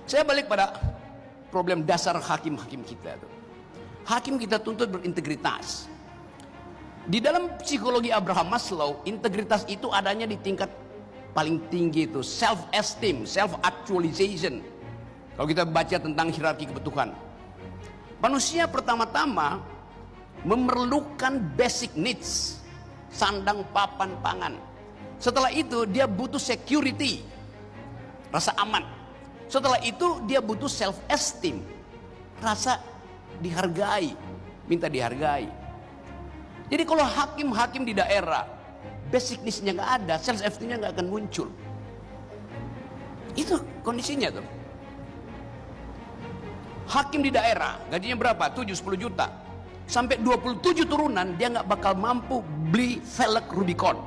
Saya balik pada problem dasar hakim-hakim kita. Hakim kita tuntut berintegritas. Di dalam psikologi Abraham Maslow, integritas itu adanya di tingkat paling tinggi, itu self esteem, self actualization. Kalau kita baca tentang hierarki kebutuhan, manusia pertama-tama memerlukan basic needs, sandang, papan, pangan. Setelah itu dia butuh security, rasa aman. Setelah itu dia butuh self esteem, rasa dihargai, minta dihargai. Jadi kalau hakim-hakim di daerah basic needs-nya nggak ada, self esteem-nya nggak akan muncul. Itu kondisinya tuh. Hakim di daerah gajinya berapa? 7-10 juta. Sampai 27 turunan dia nggak bakal mampu beli velg Rubicon.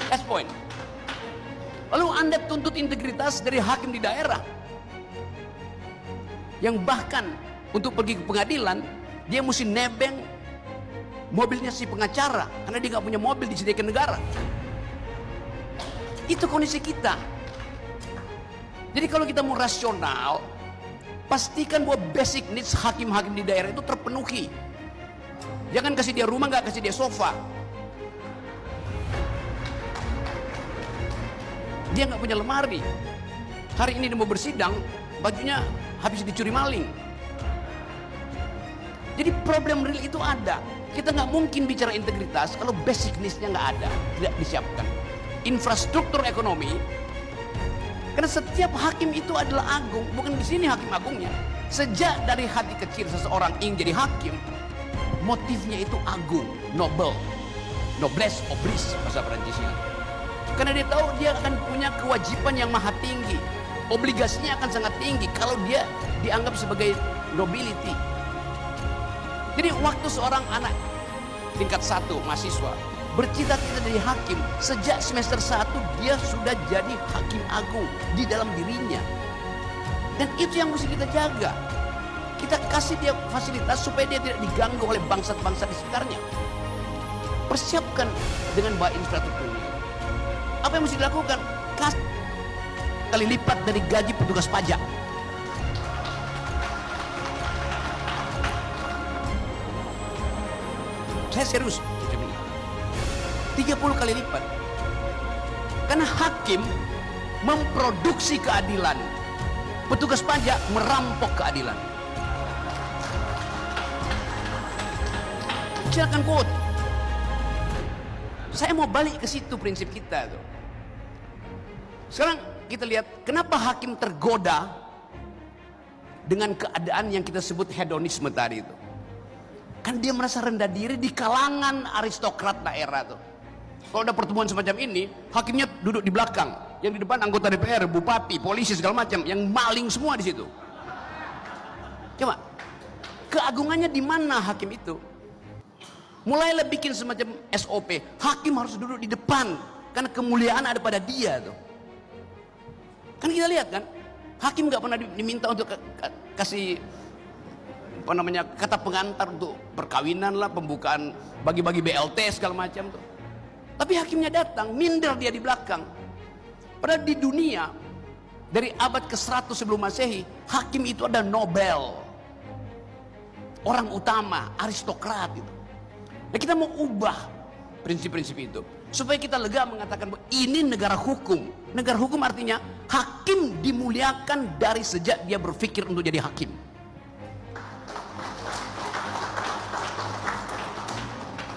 S point. Lalu Anda tuntut integritas dari hakim di daerah, yang bahkan untuk pergi ke pengadilan dia mesti nebeng mobilnya si pengacara karena dia nggak punya mobil disediakan negara. Itu kondisi kita. Jadi kalau kita mau rasional, pastikan bahwa basic needs hakim-hakim di daerah itu terpenuhi. Jangan kasih dia rumah, nggak kasih dia sofa. Dia nggak punya lemari. Hari ini dia mau bersidang, bajunya habis dicuri maling. Jadi problem real itu ada. Kita nggak mungkin bicara integritas kalau basic needs-nya nggak ada, tidak disiapkan. Infrastruktur ekonomi, karena setiap hakim itu adalah agung, bukan di sini hakim agungnya. Sejak dari hati kecil seseorang ingin jadi hakim, motifnya itu agung, noble, noblesse oblige bahasa Perancisnya. Karena dia tahu dia akan punya kewajiban yang maha tinggi, obligasinya akan sangat tinggi kalau dia dianggap sebagai nobility. Jadi waktu seorang anak tingkat 1 mahasiswa bercita-cita jadi hakim, sejak semester 1 dia sudah jadi hakim agung di dalam dirinya. Dan itu yang mesti kita jaga. Kita kasih dia fasilitas supaya dia tidak diganggu oleh bangsa-bangsa di sekitarnya. Persiapkan dengan baik infrastrukturnya. Apa yang mesti dilakukan? Kasih kali lipat dari gaji petugas pajak. Saya serius. 30 kali lipat. Karena hakim memproduksi keadilan, petugas pajak merampok keadilan. Silakan quote. Saya mau balik ke situ prinsip kita tuh. Sekarang kita lihat kenapa hakim tergoda dengan keadaan yang kita sebut hedonisme tadi itu. Kan dia merasa rendah diri di kalangan aristokrat daerah tuh. Kalau ada pertemuan semacam ini, hakimnya duduk di belakang, yang di depan anggota DPR, bupati, polisi segala macam, yang maling semua di situ. Coba, keagungannya di mana hakim itu? Mulailah bikin semacam SOP, hakim harus duduk di depan, karena kemuliaan ada pada dia tuh. Kan kita lihat kan, hakim nggak pernah diminta untuk kasih kata pengantar untuk perkawinan lah, pembukaan bagi-bagi BLT segala macam tuh. Tapi hakimnya datang, minder dia di belakang. Padahal di dunia dari abad ke-100 sebelum Masehi, hakim itu ada Nobel, orang utama, aristokrat itu. Dan kita mau ubah prinsip-prinsip itu supaya kita lega mengatakan bahwa ini negara hukum. Negara hukum artinya hakim dimuliakan dari sejak dia berpikir untuk jadi hakim.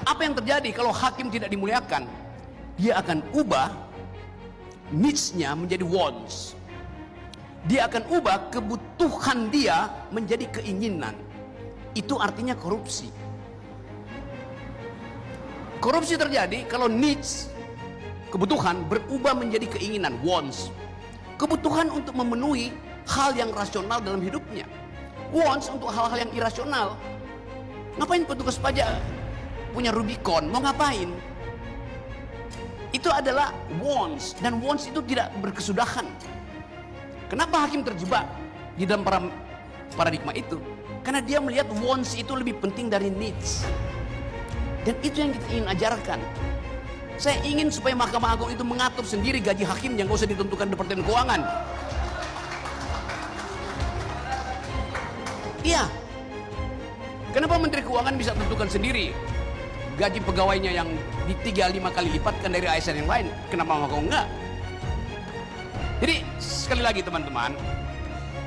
Apa yang terjadi kalau hakim tidak dimuliakan? Dia akan ubah needs-nya menjadi wants. Dia akan ubah kebutuhan dia menjadi keinginan. Itu artinya korupsi. Korupsi terjadi kalau needs, kebutuhan berubah menjadi keinginan, wants. Kebutuhan untuk memenuhi hal yang rasional dalam hidupnya. Wants untuk hal-hal yang irasional. Ngapain petugas pajak punya Rubicon? Mau ngapain? Itu adalah wants, dan wants itu tidak berkesudahan. Kenapa hakim terjebak di dalam paradigma itu? Karena dia melihat wants itu lebih penting dari needs. Dan itu yang kita ingin ajarkan. Saya ingin supaya Mahkamah Agung itu mengatur sendiri gaji hakimnya, nggak usah ditentukan Departemen Keuangan. Iya. Kenapa Menteri Keuangan bisa tentukan sendiri gaji pegawainya yang di 3-5 kali lipatkan dari ASN yang lain? Kenapa Mahkamah enggak? Jadi sekali lagi teman-teman,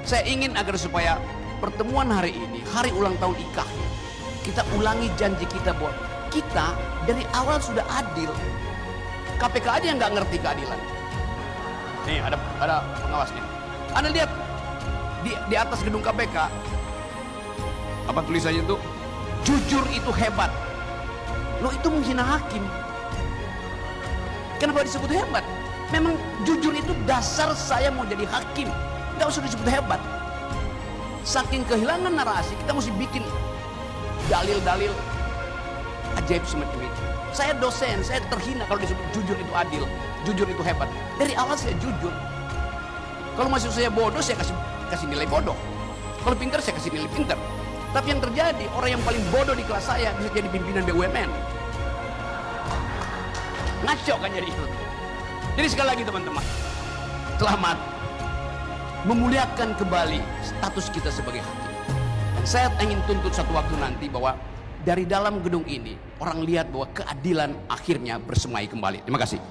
saya ingin agar supaya pertemuan hari ini, hari ulang tahun IKAH, kita ulangi janji kita bahwa kita dari awal sudah adil. KPK aja yang nggak ngerti keadilan. Nih ada pengawasnya. Anda lihat di atas gedung KPK apa tulisannya itu? Jujur itu hebat. Loh, itu menghina hakim. Kenapa disebut hebat? Memang jujur itu dasar saya mau jadi hakim. Nggak usah disebut hebat. Saking kehilangan narasi, kita mesti bikin dalil-dalil ajaib semacam itu. Saya dosen, saya terhina kalau disebut jujur itu adil, jujur itu hebat. Dari awal saya jujur. Kalau masih saya bodoh, saya kasih nilai bodoh. Kalau pintar, saya kasih nilai pintar. Tapi yang terjadi, orang yang paling bodoh di kelas saya bisa jadi pimpinan BUMN. Ngaco kan jadi itu. Jadi sekali lagi teman-teman, selamat memuliakan kembali status kita sebagai hakim. Dan saya ingin tuntut satu waktu nanti bahwa dari dalam gedung ini orang lihat bahwa keadilan akhirnya bersemai kembali. Terima kasih.